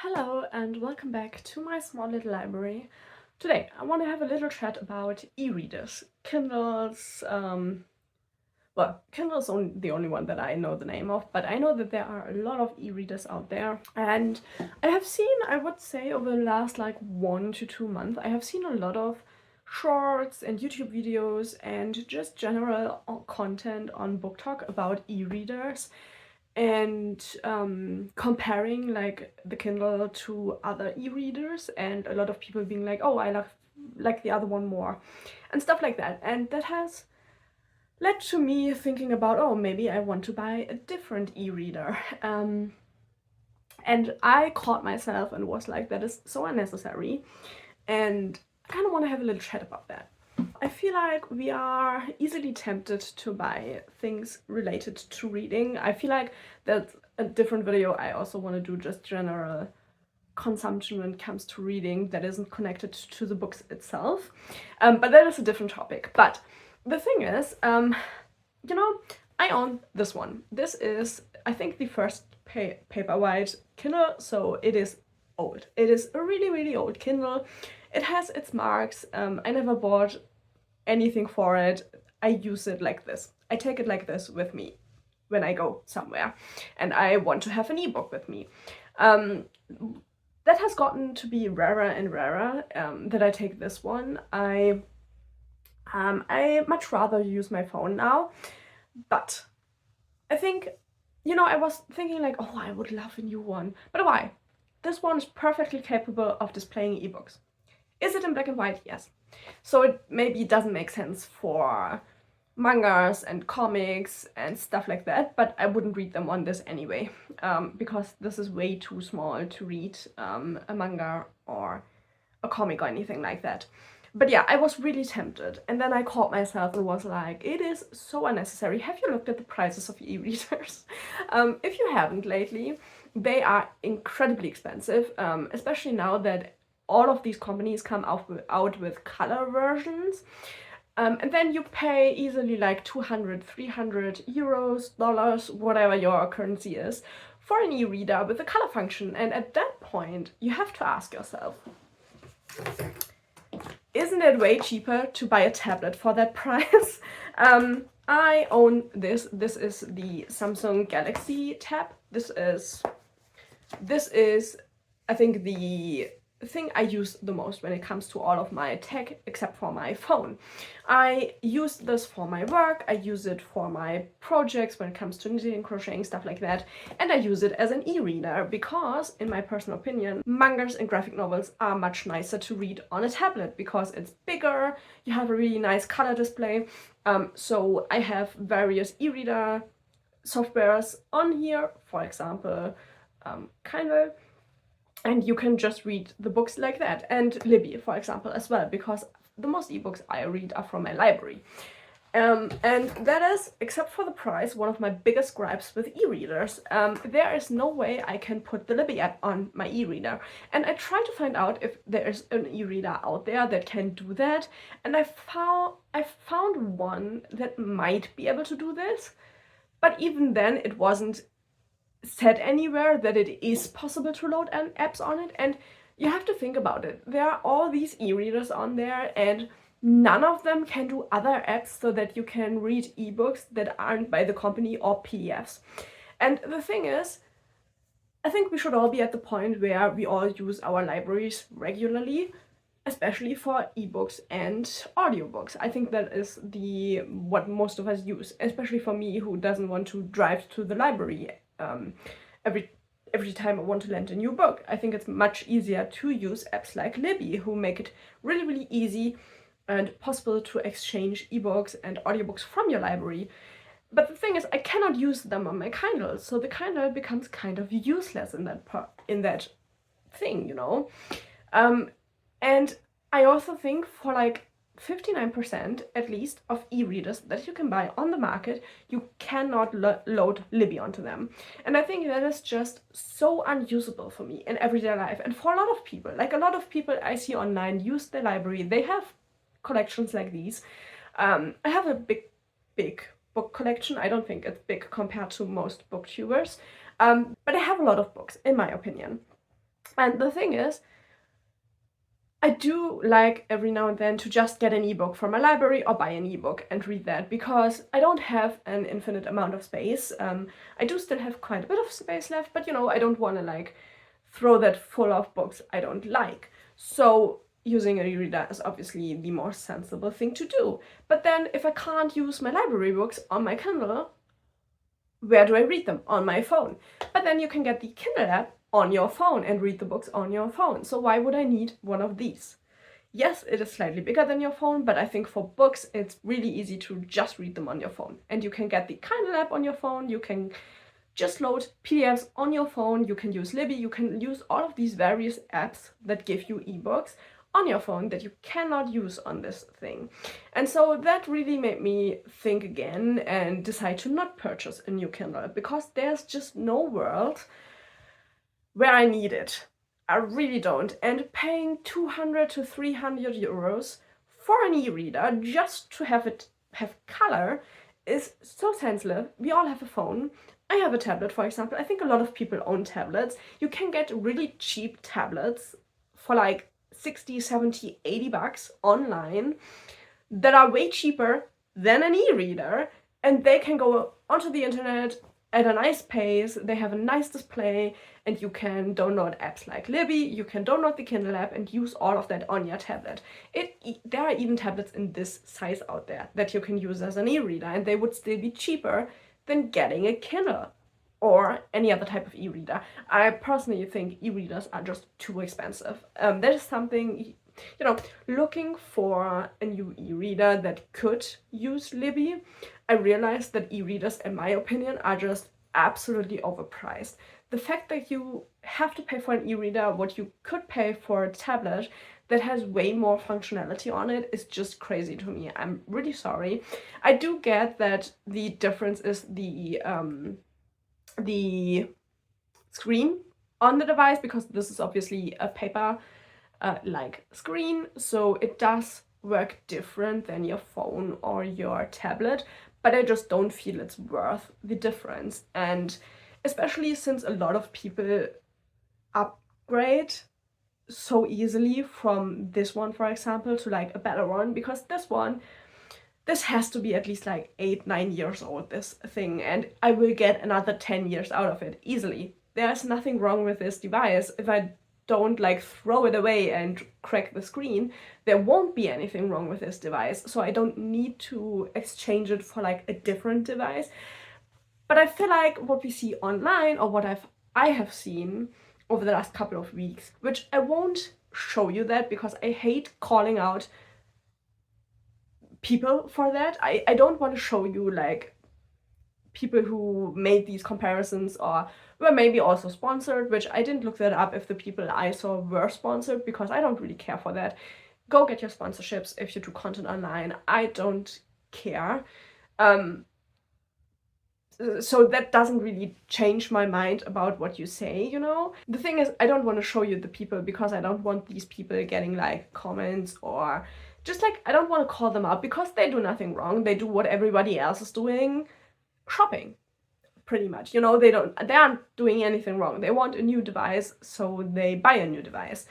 Hello and welcome back to my small little library. Today I want to have a little chat about e-readers. Kindles, Kindle's the only one that I know the name of, but I know that there are a lot of e-readers out there. And I have seen, I would say, over the last like 1 to 2 months, I have seen a lot of shorts and YouTube videos and just general content on Book Talk about e-readers and comparing like the Kindle to other e-readers, and a lot of people being like, oh, I like the other one more and stuff like that. And that has led to me thinking about, oh, maybe I want to buy a different e-reader. And I caught myself and was like, that is so unnecessary, and I kind of want to have a little chat about that. I feel like we are easily tempted to buy things related to reading. I feel like that's a different video I also want to do, just general consumption when it comes to reading that isn't connected to the books itself. But that is a different topic. But the thing is, I own this one. This is, I think, the first paperwhite Kindle, so it is old. It is a really, really old Kindle. It has its marks. I never bought anything for it. I use it like this. I take it like this with me when I go somewhere and I want to have an ebook with me. That has gotten to be rarer and rarer, that I take this one. I much rather use my phone now, but I think, I was thinking like, oh, I would love a new one. But why? This one is perfectly capable of displaying ebooks. Is it in black and white? Yes. So it maybe doesn't make sense for mangas and comics and stuff like that, but I wouldn't read them on this anyway, because this is way too small to read a manga or a comic or anything like that. But yeah, I was really tempted, and then I caught myself and was like, it is so unnecessary. Have you looked at the prices of e-readers? If you haven't lately, they are incredibly expensive, especially now that all of these companies come out with color versions. And then you pay easily like 200, 300 euros, dollars, whatever your currency is, for an e-reader with a color function. And at that point, you have to ask yourself, isn't it way cheaper to buy a tablet for that price? I own this. This is the Samsung Galaxy Tab. This is, I think, the thing I use the most when it comes to all of my tech, except for my phone. I use this for my work, I use it for my projects when it comes to knitting and crocheting, stuff like that, and I use it as an e-reader because, in my personal opinion, mangas and graphic novels are much nicer to read on a tablet because it's bigger, you have a really nice color display. So I have various e-reader softwares on here, for example, Kindle, and you can just read the books like that. And Libby, for example, as well, because the most ebooks I read are from my library. And that is, except for the price, one of my biggest gripes with e-readers. There is no way I can put the Libby app on my e-reader. And I tried to find out if there is an e-reader out there that can do that. And I found one that might be able to do this. But even then, it wasn't said anywhere that it is possible to load apps on it. And you have to think about it. There are all these e-readers on there, and none of them can do other apps so that you can read ebooks that aren't by the company or PDFs. And the thing is, I think we should all be at the point where we all use our libraries regularly, especially for ebooks and audiobooks. I think that is what most of us use, especially for me, who doesn't want to drive to the library every time I want to lend a new book. I think it's much easier to use apps like Libby, who make it really, really easy and possible to exchange ebooks and audiobooks from your library. But the thing is, I cannot use them on my Kindle, so the Kindle becomes kind of useless in that thing, And I also think for like 59% at least of e-readers that you can buy on the market, you cannot load Libby onto them. And I think that is just so unusable for me in everyday life. And for a lot of people, like a lot of people I see online use their library, they have collections like these. I have a big book collection. I don't think it's big compared to most booktubers, but I have a lot of books, in my opinion. And the thing is, I do like every now and then to just get an ebook from my library or buy an ebook and read that, because I don't have an infinite amount of space. I do still have quite a bit of space left, but I don't want to like throw that full of books I don't like. So using a e-reader is obviously the more sensible thing to do. But then if I can't use my library books on my Kindle, where do I read them? On my phone. But then you can get the Kindle app on your phone and read the books on your phone. So why would I need one of these? Yes, it is slightly bigger than your phone, but I think for books it's really easy to just read them on your phone. And you can get the Kindle app on your phone, you can just load PDFs on your phone, you can use Libby, you can use all of these various apps that give you ebooks on your phone that you cannot use on this thing. And so that really made me think again and decide to not purchase a new Kindle, because there's just no world where I need it. I really don't. And paying 200 to 300 euros for an e-reader just to have it have color is so senseless. We all have a phone. I have a tablet, for example. I think a lot of people own tablets. You can get really cheap tablets for like 60, 70, 80 bucks online that are way cheaper than an e-reader, and they can go onto the internet at a nice pace, they have a nice display, and you can download apps like Libby, you can download the Kindle app and use all of that on your tablet. There are even tablets in this size out there that you can use as an e-reader, and they would still be cheaper than getting a Kindle or any other type of e-reader. I personally think e-readers are just too expensive. That is something, looking for a new e-reader that could use Libby, I realized that e-readers, in my opinion, are just absolutely overpriced. The fact that you have to pay for an e-reader what you could pay for a tablet that has way more functionality on it is just crazy to me. I'm really sorry. I do get that the difference is the screen on the device, because this is obviously a paper like screen, so it does work different than your phone or your tablet, but I just don't feel it's worth the difference. And especially since a lot of people upgrade so easily from this one, for example, to like a better one, because this has to be at least like 8-9 years old, this thing, and I will get another 10 years out of it easily. There's nothing wrong with this device. If I don't like throw it away and crack the screen, there won't be anything wrong with this device, so I don't need to exchange it for like a different device. But I feel like what we see online, or what I have seen over the last couple of weeks, which I won't show you that because I hate calling out people for that. I don't want to show you like people who made these comparisons or were maybe also sponsored, which I didn't look that up if the people I saw were sponsored, because I don't really care for that. Go get your sponsorships if you do content online. I don't care. So that doesn't really change my mind about what you say, The thing is, I don't want to show you the people because I don't want these people getting like comments, or just like, I don't want to call them out because they do nothing wrong. They do what everybody else is doing, shopping, pretty much. They aren't doing anything wrong. They want a new device, so they buy a new device.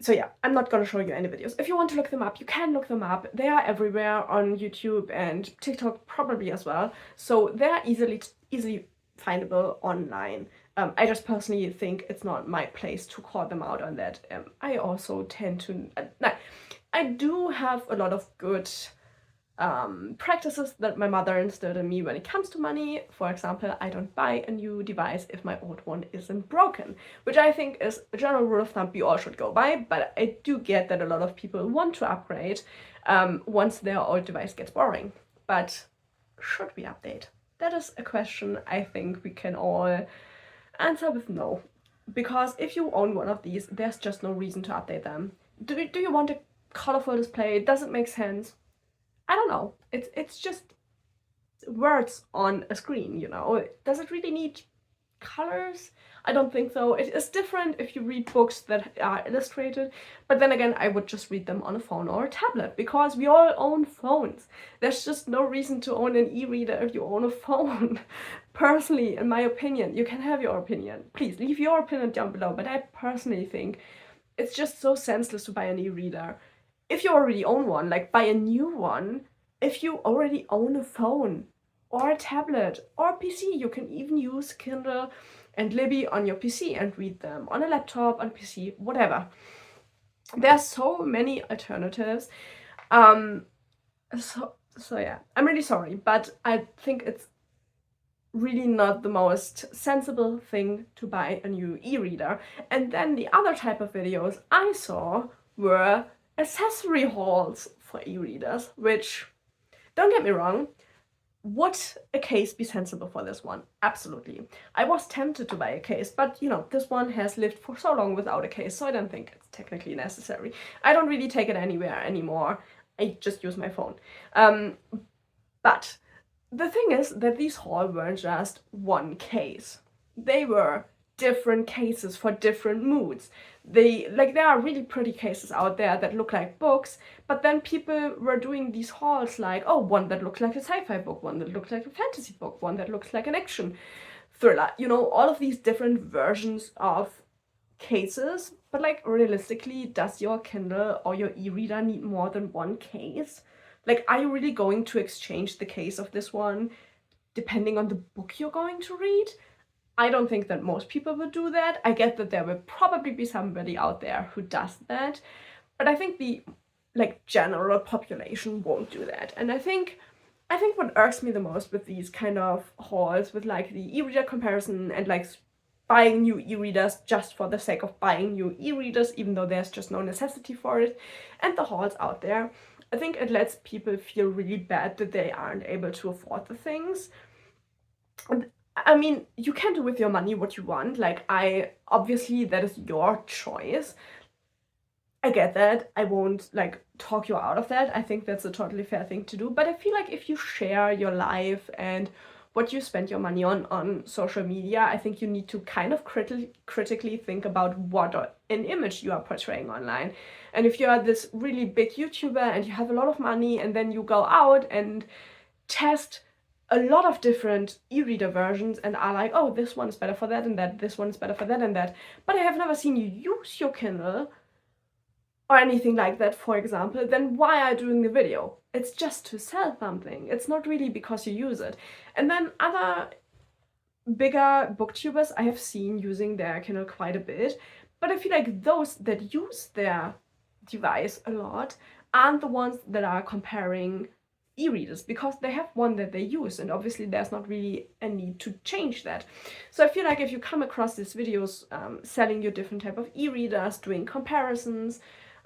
So yeah, I'm not gonna show you any videos. If you want to look them up, you can look them up. They are everywhere on YouTube and TikTok probably as well. So they're easily findable online. I just personally think it's not my place to call them out on that. I also tend to... I do have a lot of good practices that my mother instilled in me when it comes to money. For example, I don't buy a new device if my old one isn't broken, which I think is a general rule of thumb we all should go by, but I do get that a lot of people want to upgrade once their old device gets boring. But should we update? That is a question I think we can all answer with no. Because if you own one of these, there's just no reason to update them. Do you want a colorful display? Does it make sense? I don't know. It's just words on a screen, Does it really need colors? I don't think so. It is different if you read books that are illustrated, but then again, I would just read them on a phone or a tablet, because we all own phones. There's just no reason to own an e-reader if you own a phone, personally, in my opinion, you can have your opinion. Please leave your opinion down below, but I personally think it's just so senseless to buy an e-reader. If you already own one, like buy a new one. If you already own a phone or a tablet or a PC, you can even use Kindle and Libby on your PC and read them on a laptop, on PC, whatever. There are so many alternatives. So yeah, I'm really sorry, but I think it's really not the most sensible thing to buy a new e-reader. And then the other type of videos I saw were accessory hauls for e-readers, which, don't get me wrong, would a case be sensible for this one? Absolutely. I was tempted to buy a case, but you know, this one has lived for so long without a case, so I don't think it's technically necessary. I don't really take it anywhere anymore. I just use my phone. But the thing is that these hauls weren't just one case. They were different cases for different moods. There are really pretty cases out there that look like books, but then people were doing these hauls like, oh, one that looks like a sci-fi book, one that looks like a fantasy book, one that looks like an action thriller. You know, all of these different versions of cases, but like realistically, does your Kindle or your e-reader need more than one case? Like, are you really going to exchange the case of this one depending on the book you're going to read? I don't think that most people would do that. I get that there will probably be somebody out there who does that, but I think the general population won't do that. And I think what irks me the most with these kind of hauls, with like the e-reader comparison and like buying new e-readers just for the sake of buying new e-readers, even though there's just no necessity for it, and the hauls out there, I think it lets people feel really bad that they aren't able to afford the things. And I mean, you can do with your money what you want. Like, obviously that is your choice. I get that. I won't like talk you out of that. I think that's a totally fair thing to do. But I feel like if you share your life and what you spend your money on social media, I think you need to kind of critically think about what an image you are portraying online. And if you are this really big YouTuber and you have a lot of money and then you go out and test a lot of different e-reader versions and are like, oh, this one is better for that and that, this one is better for that and that, but I have never seen you use your Kindle or anything like that, for example, then why are you doing the video? It's just to sell something. It's not really because you use it. And then other bigger booktubers I have seen using their Kindle quite a bit, but I feel like those that use their device a lot aren't the ones that are comparing e-readers, because they have one that they use and obviously there's not really a need to change that. So I feel like if you come across these videos selling you different type of e-readers, doing comparisons,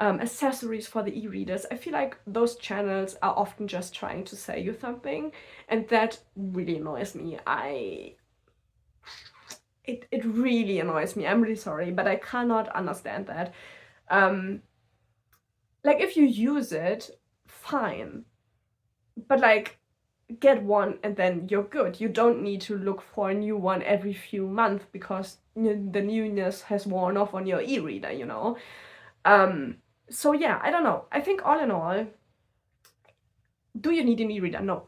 accessories for the e-readers, I feel like those channels are often just trying to sell you something, and that really annoys me. It really annoys me. I'm really sorry, but I cannot understand that. Like, if you use it, fine, but like, get one and then you're good. You don't need to look for a new one every few months because the newness has worn off on your e-reader, you know? So yeah, I don't know. I think all in all, do you need an e-reader? No.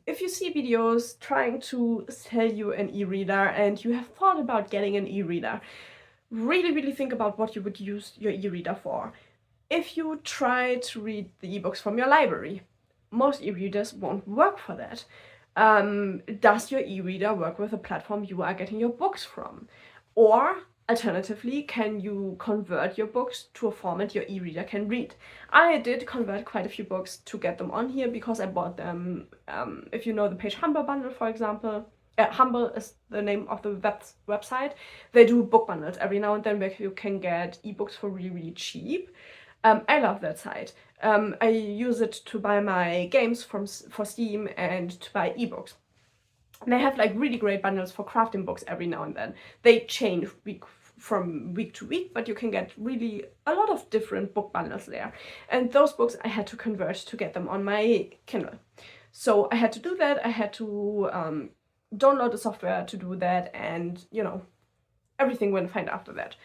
If you see videos trying to sell you an e-reader and you have thought about getting an e-reader, really think about what you would use your e-reader for. If you try to read the ebooks from your library, most e-readers won't work for that. Does your e-reader work with a platform you are getting your books from? Or alternatively, can you convert your books to a format your e-reader can read? I did convert quite a few books to get them on here because I bought them, if you know the page Humble bundle, for example. Humble is the name of the website. They do book bundles every now and then where you can get ebooks for really cheap. I love that site. I use it to buy my games for Steam and to buy ebooks. And they have like really great bundles for crafting books every now and then. They change from week to week, but you can get really a lot of different book bundles there. And those books I had to convert to get them on my Kindle. So I had to do that. I had to download the software to do that, and you know, everything went fine after that.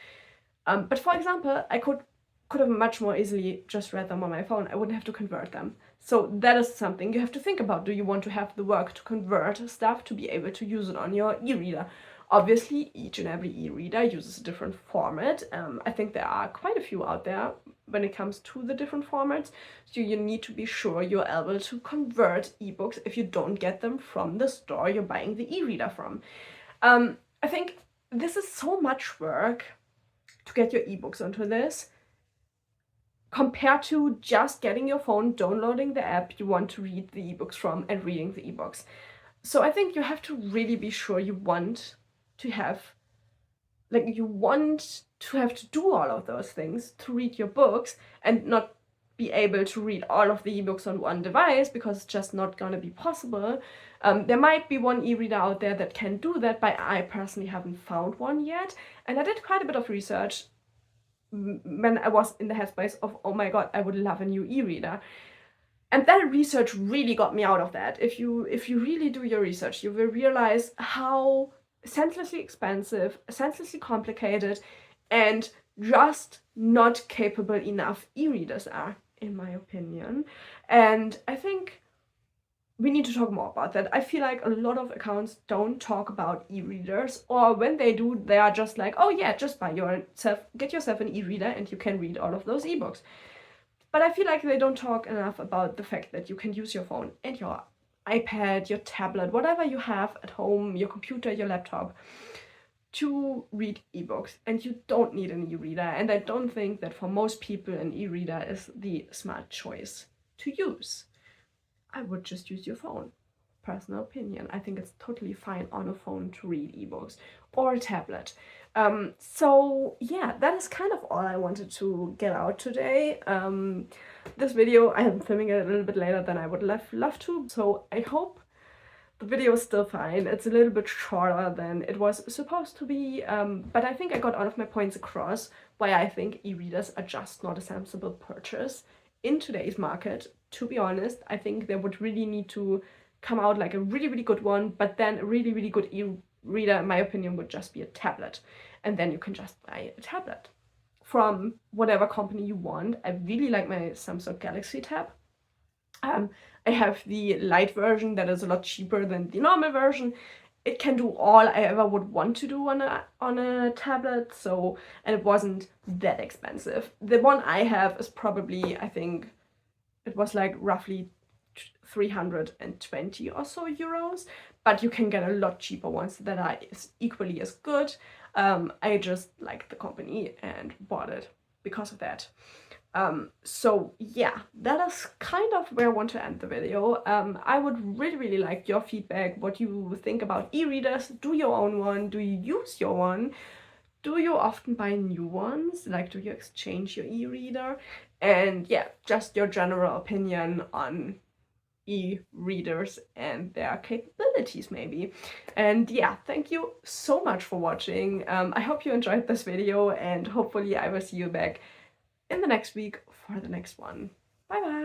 But for example, I could could have much more easily just read them on my phone. I wouldn't have to convert them. So that is something you have to think about. Do you want to have the work to convert stuff to be able to use it on your e-reader? Obviously, each and every e-reader uses a different format. I think there are quite a few out there when it comes to the different formats. So you need to be sure you're able to convert ebooks if you don't get them from the store you're buying the e-reader from. I think this is so much work to get your ebooks onto this, compared to just getting your phone, downloading the app you want to read the ebooks from, and reading the ebooks. So I think you have to really be sure you want to have, you want to have to do all of those things to read your books, and not be able to read all of the ebooks on one device, because it's just not going to be possible. There might be one e-reader out there that can do that, but I personally haven't found one yet. And I did quite a bit of research when I was in the headspace of, oh my god, I would love a new e-reader. And that research really got me out of that. If you really do your research, you will realize how senselessly expensive, senselessly complicated, and just not capable enough e-readers are, in my opinion. And I think we need to talk more about that. I feel like a lot of accounts don't talk about e-readers, or when they do, they are just like, oh yeah, just get yourself an e-reader and you can read all of those ebooks. But I feel like they don't talk enough about the fact that you can use your phone and your iPad, your tablet, whatever you have at home, your computer, your laptop, to read ebooks, and you don't need an e-reader. And I don't think that for most people an e-reader is the smart choice to use. I would just use your phone. Personal opinion. I think it's totally fine on a phone to read ebooks, or a tablet. So yeah, that is kind of all I wanted to get out today. This video, I am filming it a little bit later than I would love to, so I hope the video is still fine. It's a little bit shorter than it was supposed to be, but I think I got all of my points across why I think e-readers are just not a sensible purchase in today's market. To be honest, I think there would really need to come out like a really, really good one, but then a really, really good e-reader, in my opinion, would just be a tablet. And then you can just buy a tablet from whatever company you want. I really like my Samsung Galaxy Tab. I have the light version that is a lot cheaper than the normal version. It can do all I ever would want to do on a tablet, so, and it wasn't that expensive. The one I have is probably, I think, it was like roughly 320 or so euros, but you can get a lot cheaper ones that are equally as good. I just liked the company and bought it because of that. So yeah, that is kind of where I want to end the video. I would really, really like your feedback, what you think about e-readers. Do your own one? Do you use your one? Do you often buy new ones? Like, do you exchange your e-reader? And yeah, just your general opinion on e-readers and their capabilities maybe. And yeah, thank you so much for watching. I hope you enjoyed this video, and hopefully I will see you back in the next week for the next one. Bye bye!